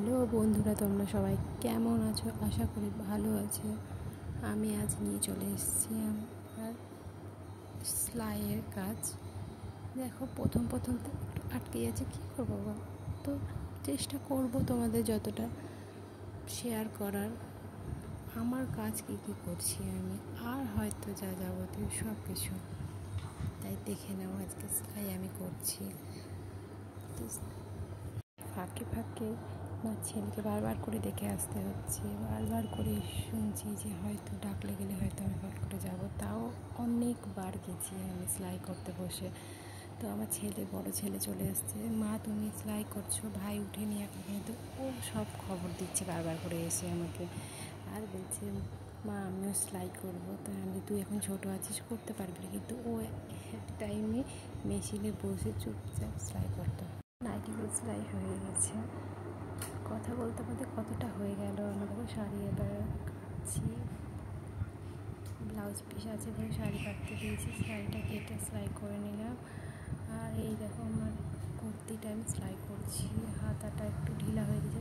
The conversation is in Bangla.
হ্যালো বন্ধুরা, তোমরা সবাই কেমন আছো? আশা করি ভালো আছো। আমি আজ নিয়ে চলে এসেছি আমার সেলাইয়ের কাজ। দেখো, প্রথম তো একটু আটকে যাচ্ছে, কী করবো বল? তো চেষ্টা করব তোমাদের যতটা শেয়ার করার, আমার কাজ কী করছি আমি, আর হয়তো যা যাবতীয় সব কিছু। তাই দেখে নাও, আজকে সেলাই আমি করছি। তো ফাঁকে ফাঁকে আমার ছেলেকে বারবার করে দেখে আসতে হচ্ছে, বারবার করে শুনছি যে হয়তো ডাকলে গেলে হয়তো আমি ফট করে যাবো। তাও অনেকবার গেছি আমি সেলাই করতে বসে। তো আমার বড় ছেলে চলে এসছে, মা তুমি সেলাই করছো, ভাই উঠেনি এখন, কিন্তু ও সব খবর দিচ্ছে বারবার করে এসে আমাকে, আর বলছে মা আমিও সেলাই করবো। তাহলে তুই এখন ছোটো আছিস, করতে পারবি, কিন্তু ও এক টাইমে মেশিনে বসে চুপচাপ সেলাই করতো। নাইটিগুলো সেলাই হয়ে গেছে। কথা বলতে বলতে কতটা হয়ে গেল। আমাদেরও শাড়ি এবার কাটছি, ব্লাউজ পিস আছে বলে শাড়ি কাটতে দিয়েছি, শাড়িটা কেটে সেলাই করে নিলাম। আর এই দেখো আমার কুর্তিটা আমি সেলাই করছি, হাতাটা একটু ঢিলা হয়ে গেছে,